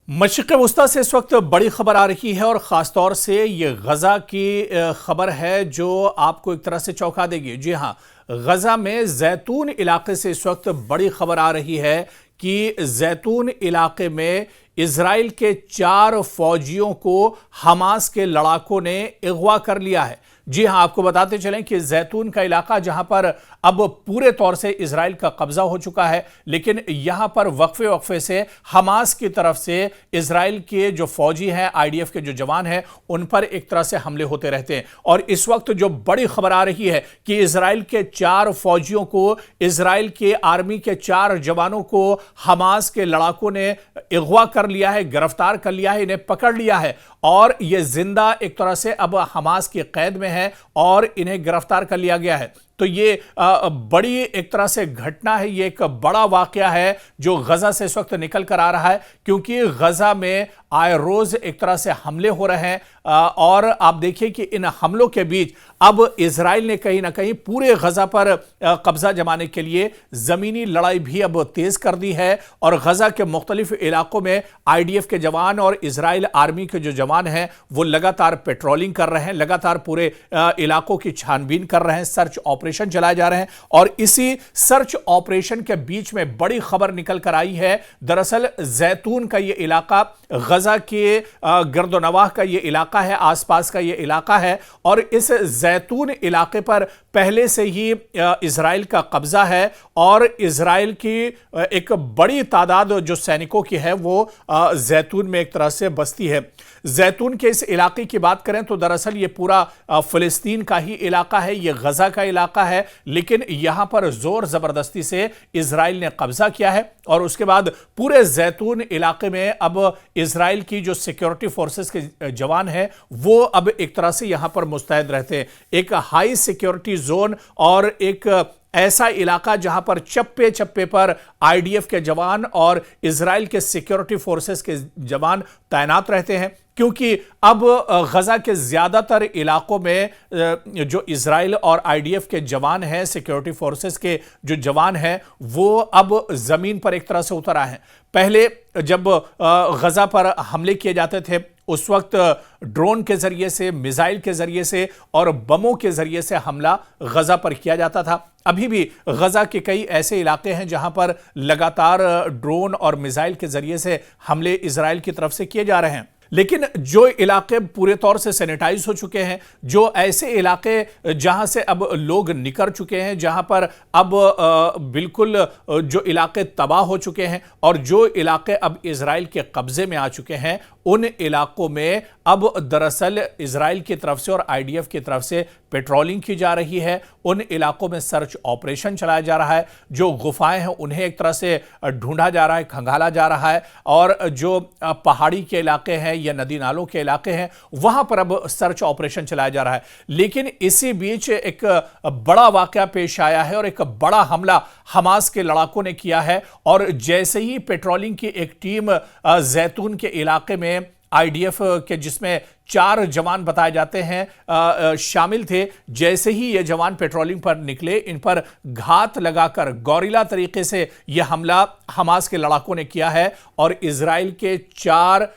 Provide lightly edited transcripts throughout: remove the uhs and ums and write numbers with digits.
मशरिक़ वुस्ता से इस वक्त बड़ी खबर आ रही है और ख़ास तौर से ये गज़ा की खबर है जो आपको एक तरह से चौंका देगी। जी हाँ, गज़ा में जैतून इलाके से इस वक्त बड़ी खबर आ रही है कि जैतून इलाके में इजराइल के 4 फौजियों को हमास के लड़ाकों ने अगवा कर लिया है। जी हां, आपको बताते चलें कि जैतून का इलाका जहां पर अब पूरे तौर से इजराइल का कब्जा हो चुका है, लेकिन यहां पर वक्फे वक्फे से हमास की तरफ से इजराइल के जो फौजी हैं, आईडीएफ के जो जवान हैं, उन पर एक तरह से हमले होते रहते हैं। और इस वक्त जो बड़ी खबर आ रही है कि इजराइल के 4 फौजियों को, इजराइल के आर्मी के 4 जवानों को हमास के लड़ाकों ने अगवा कर लिया है, गिरफ्तार कर लिया है, इन्हें पकड़ लिया है और ये जिंदा एक तरह से अब हमास की कैद में है और इन्हें गिरफ्तार कर लिया गया है। तो ये बड़ी एक तरह से घटना है, ये एक बड़ा वाकया है जो गजा से इस वक्त निकल कर आ रहा है, क्योंकि गजा में आए रोज एक तरह से हमले हो रहे हैं और आप देखिए कि इन हमलों के बीच अब इजराइल ने कहीं ना कहीं पूरे गजा पर कब्जा जमाने के लिए जमीनी लड़ाई भी अब तेज कर दी है और गजा के मुख्तलिफ इलाकों में आईडीएफ के जवान और इजराइल आर्मी के जो जवान हैं वो लगातार पेट्रोलिंग कर रहे हैं, लगातार पूरे इलाकों की छानबीन कर रहे हैं, सर्च ऑपरेशन चलाए जा रहे हैं। और इसी सर्च ऑपरेशन के बीच में बड़ी खबर निकल कर आई है। दरअसल जैतून का ये इलाका, गजा के गर्दोनवाह का ये इलाका है, आसपास का ये इलाका है और इस जैतून इलाके पर पहले से ही इजराइल का कब्जा है और इजराइल की एक बड़ी तादाद जो सैनिकों की है वो जैतून में एक तरह से बसती है। जैतून के इस इलाके की बात करें तो दरअसल ये पूरा फिलिस्तीन का ही इलाका है, ये गजा का इलाका है, लेकिन यहां पर जोर जबरदस्ती से इजराइल ने कब्जा किया है और उसके बाद पूरे जैतून इलाके में अब इजराइल की जो सिक्योरिटी फोर्सेस के जवान हैं वो अब एक तरह से यहां पर मुस्तैद रहते हैं। एक हाई सिक्योरिटी जोन और एक ऐसा इलाका जहां पर चप्पे चप्पे पर आईडीएफ के जवान और इजराइल के सिक्योरिटी फोर्सेस के जवान तैनात रहते हैं, क्योंकि अब गजा के ज्यादातर इलाकों में जो इजराइल और आईडीएफ के जवान हैं, सिक्योरिटी फोर्सेस के जो जवान हैं, वो अब जमीन पर एक तरह से उतर आए हैं। पहले जब गजा पर हमले किए जाते थे उस वक्त ड्रोन के जरिए से, मिसाइल के जरिए से और बमों के जरिए से हमला गजा पर किया जाता था। अभी भी गजा के कई ऐसे इलाके हैं जहां पर लगातार ड्रोन और मिसाइल के जरिए से हमले इजराइल की तरफ से किए जा रहे हैं। लेकिन जो इलाके पूरे तौर से सैनिटाइज हो चुके हैं, जो ऐसे इलाके जहां से अब लोग निकल चुके हैं, जहां पर अब बिल्कुल जो इलाके तबाह हो चुके हैं और जो इलाके अब इजराइल के कब्जे में आ चुके हैं, उन इलाकों में अब दरअसल इजराइल की तरफ से और आईडीएफ की तरफ से पेट्रोलिंग की जा रही है। उन इलाकों में सर्च ऑपरेशन चलाया जा रहा है, जो गुफाएं हैं उन्हें एक तरह से ढूंढा जा रहा है, खंगाला जा रहा है और जो पहाड़ी के इलाके हैं या नदी नालों के इलाके हैं वहां पर अब सर्च ऑपरेशन चलाया जा रहा है। लेकिन इसी बीच एक बड़ा वाकया पेश आया है और एक बड़ा हमला हमास के लड़ाकों ने किया है और जैसे ही पेट्रोलिंग की एक टीम जैतून के इलाके में आईडीएफ के, जिसमें 4 जवान बताए जाते हैं शामिल थे, जैसे ही ये जवान पेट्रोलिंग पर निकले, इन पर घात लगाकर गौरीला तरीके से यह हमला हमास के लड़ाकों ने किया है और इजराइल के 4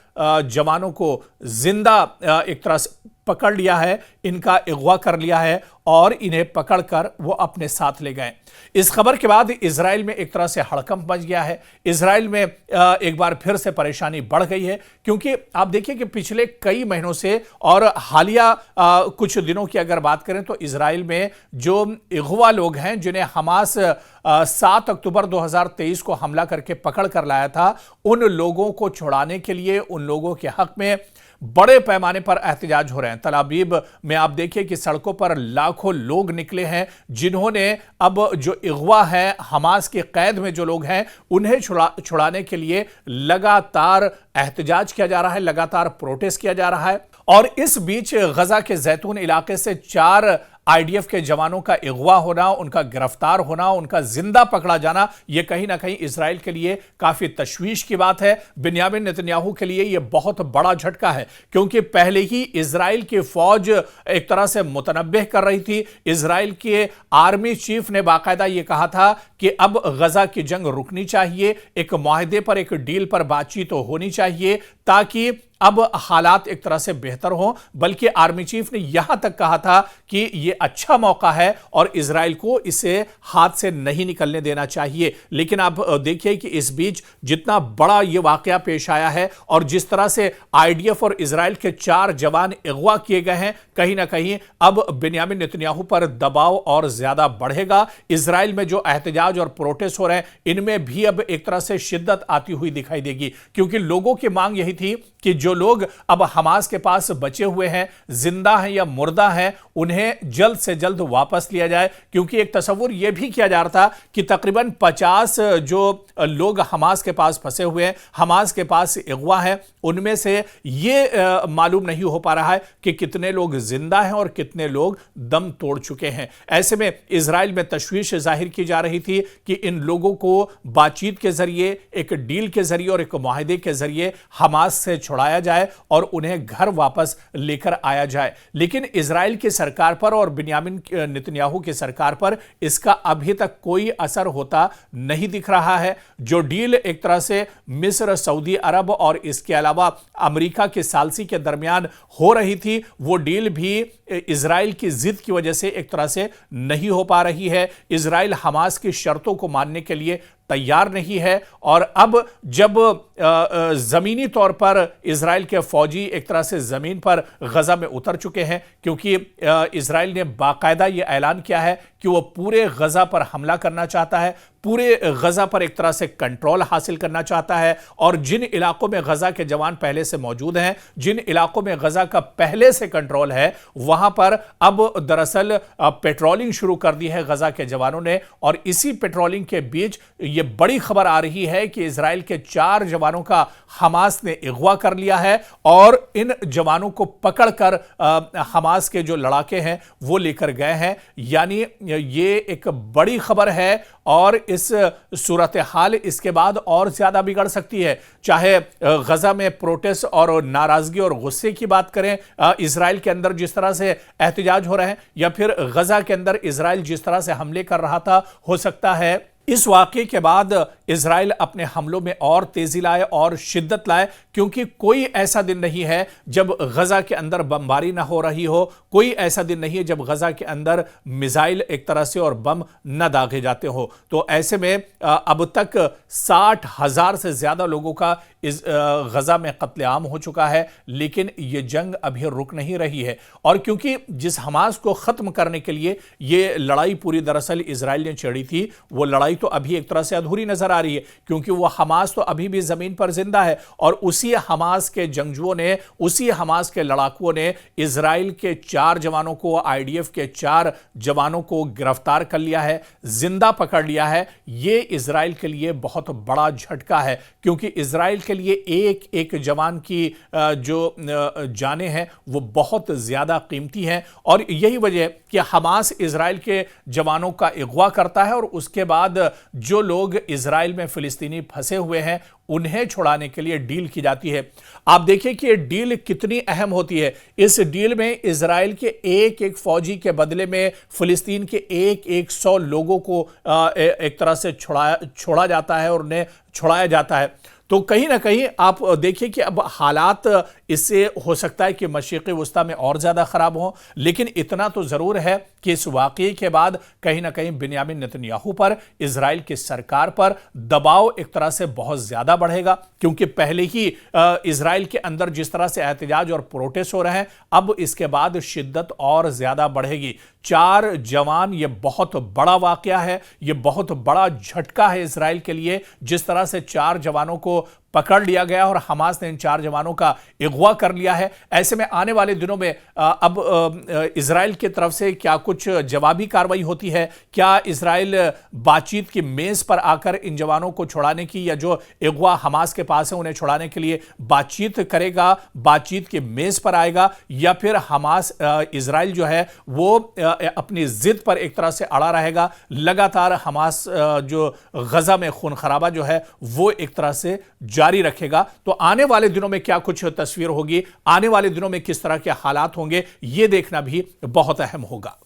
जवानों को जिंदा एक तरह से पकड़ लिया है, इनका अगवा कर लिया है और इन्हें पकड़कर वो अपने साथ ले गए। इस खबर के बाद इजराइल में एक तरह से हड़कंप मच गया है। इजराइल में एक बार फिर से परेशानी बढ़ गई है, क्योंकि आप देखिए कि पिछले कई महीनों से और हालिया कुछ दिनों की अगर बात करें तो इजराइल में जो अगवा लोग हैं, जिन्हें हमास 7 अक्टूबर 2023 को हमला करके पकड़ कर लाया था, उन लोगों को छुड़ाने के लिए, उन लोगों के हक में बड़े पैमाने पर एहतजाज हो रहे हैं। तल अवीव में आप देखिए कि सड़कों पर लाखों लोग निकले हैं, जिन्होंने अब जो अगवा है, हमास की कैद में जो लोग हैं, उन्हें छुड़ाने के लिए लगातार एहतजाज किया जा रहा है, लगातार प्रोटेस्ट किया जा रहा है। और इस बीच गजा के जैतून इलाके से 4 आईडीएफ के जवानों का अगवा होना, उनका गिरफ्तार होना, उनका जिंदा पकड़ा जाना, यह कहीं ना कहीं इजराइल के लिए काफी तशवीश की बात है। बिन्यामिन नेतन्याहू के लिए यह बहुत बड़ा झटका है, क्योंकि पहले ही इजराइल की फौज एक तरह से मुतनब्बिह कर रही थी। इजराइल के आर्मी चीफ ने बाकायदा यह कहा था कि अब गजा की जंग रुकनी चाहिए, एक मुआहदे पर, एक डील पर बातचीत होनी चाहिए, ताकि अब हालात एक तरह से बेहतर हो। बल्कि आर्मी चीफ ने यहां तक कहा था कि यह अच्छा मौका है और इजराइल को इसे हाथ से नहीं निकलने देना चाहिए। लेकिन आप देखिए कि इस बीच जितना बड़ा यह वाकया पेश आया है और जिस तरह से आईडीएफ और इजराइल के 4 जवान अगवा किए गए हैं, कहीं ना कहीं अब बिन्यामिन नेतन्याहू पर दबाव और ज्यादा बढ़ेगा। इजराइल में जो एहतजाज और प्रोटेस्ट हो रहे हैं, इनमें भी अब एक तरह से शिद्दत आती हुई दिखाई देगी, क्योंकि लोगों की मांग यही थी कि जो लोग अब हमास के पास बचे हुए हैं, जिंदा हैं या मुर्दा हैं, उन्हें जल्द से जल्द वापस लिया जाए। क्योंकि एक तस्वुर यह भी किया जा रहा था कि तकरीबन 50 जो लोग हमास के पास फंसे हुए हैं, हमास के पास अगवा हैं, उनमें से यह मालूम नहीं हो पा रहा है कि कितने लोग जिंदा हैं और कितने लोग दम तोड़ चुके हैं। ऐसे में इजराइल में तशवीश जाहिर की जा रही थी कि इन लोगों को बातचीत के जरिए, एक डील के जरिए और एक मुआहदे के जरिए हमास से छुड़ाया जाए और उन्हें घर वापस लेकर आया जाए। लेकिन इजराइल की सरकार पर और बिन्यामिन नेतन्याहू की सरकार पर इसका अभी तक कोई असर होता नहीं दिख रहा है। जो डील एक तरह से मिस्र, सऊदी अरब और इसके अलावा अमेरिका के सालसी के दरमियान हो रही थी, वो डील भी इजराइल की जिद की वजह से एक तरह से नहीं हो पा रही है। इजराइल हमास की शर्तों को मानने के लिए तैयार नहीं है। और अब जब जमीनी तौर पर इजराइल के फौजी एक तरह से जमीन पर गजा में उतर चुके हैं, क्योंकि इजराइल ने बाकायदा यह ऐलान किया है कि वो पूरे गजा पर हमला करना चाहता है, पूरे गजा पर एक तरह से कंट्रोल हासिल करना चाहता है। और जिन इलाकों में गजा के जवान पहले से मौजूद हैं, जिन इलाकों में गजा का पहले से कंट्रोल है, वहां पर अब दरअसल पेट्रोलिंग शुरू कर दी है गजा के जवानों ने। और इसी पेट्रोलिंग के बीच यह बड़ी खबर आ रही है कि इजराइल के 4 जवानों का हमास ने अगवा कर लिया है और इन जवानों को पकड़कर हमास के जो लड़ाके हैं वो लेकर गए हैं। यानी ये एक बड़ी खबर है और इस सूरत हाल इसके बाद और ज्यादा बिगड़ सकती है। चाहे गजा में प्रोटेस्ट और नाराजगी और गुस्से की बात करें, इजराइल के अंदर जिस तरह से एहतजाज हो रहे हैं, या फिर गजा के अंदर इजराइल जिस तरह से हमले कर रहा था, हो सकता है इस वाकये के बाद इजराइल अपने हमलों में और तेजी लाए और शिद्दत लाए। क्योंकि कोई ऐसा दिन नहीं है जब गजा के अंदर बमबारी ना हो रही हो, कोई ऐसा दिन नहीं है जब गजा के अंदर मिसाइल एक तरह से और बम न दागे जाते हो। तो ऐसे में अब तक 60,000 से ज्यादा लोगों का इस गजा में कत्लेआम हो चुका है, लेकिन यह जंग अभी रुक नहीं रही है। और क्योंकि जिस हमास को खत्म करने के लिए यह लड़ाई पूरी दरअसल इजराइल ने छेड़ी थी, वो लड़ाई तो अभी एक तरह से अधूरी नजर आ रही है, क्योंकि वो हमास तो अभी भी जमीन पर जिंदा है। और उसी हमास के जंगजुओं ने, उसी हमास के लड़ाकुओं ने इजराइल के 4 जवानों को, आईडीएफ के 4 जवानों को गिरफ्तार कर लिया है, जिंदा पकड़ लिया है। यह इजराइल के लिए बहुत बड़ा झटका है, क्योंकि इजराइल के लिए एक एक जवान की जो जानें हैं वो बहुत ज्यादा कीमती हैं। और यही वजह कि हमास इजराइल के जवानों का अगवा करता है और उसके बाद जो लोग इजराइल में फिलिस्तीनी फंसे हुए हैं उन्हें छुड़ाने के लिए डील की जाती है। आप देखिए कि ये डील कितनी अहम होती है। इस डील में इजराइल के एक एक फौजी के बदले में फिलिस्तीन के एक 100 लोगों को एक तरह से छोड़ा जाता है और उन्हें छुड़ाया जाता है। तो कहीं ना कहीं आप देखिए कि अब हालात इससे हो सकता है कि मशरिक़ी वस्ता में और ज़्यादा ख़राब हों, लेकिन इतना तो ज़रूर है कि इस वाक़ये के बाद कहीं ना कहीं बिन्यामिन नेतन्याहू पर, इजराइल की सरकार पर दबाव एक तरह से बहुत ज़्यादा बढ़ेगा। क्योंकि पहले ही इजराइल के अंदर जिस तरह से एहतजाज और प्रोटेस्ट हो रहे हैं, अब इसके बाद शिद्दत और ज़्यादा बढ़ेगी। 4 जवान, ये बहुत बड़ा वाक़या है, ये बहुत बड़ा झटका है इजराइल के लिए। जिस तरह से 4 जवानों को पकड़ लिया गया और हमास ने इन 4 जवानों का अगवा कर लिया है। ऐसे में आने वाले दिनों में अब इजराइल की तरफ से क्या कुछ जवाबी कार्रवाई होती है? क्या इजराइल बातचीत की मेज पर आकर इन जवानों को छुड़ाने की, या जो अगवा हमास के पास है उन्हें छुड़ाने के लिए बातचीत करेगा, बातचीत की मेज पर आएगा, या फिर हमास इजराइल जो है वो अपनी जिद पर एक तरह से अड़ा रहेगा? लगातार हमास जो गजा में खून खराबा जो है वो एक तरह से जारी रखेगा। तो आने वाले दिनों में क्या कुछ तस्वीर होगी, आने वाले दिनों में किस तरह के हालात होंगे, यह देखना भी बहुत अहम होगा।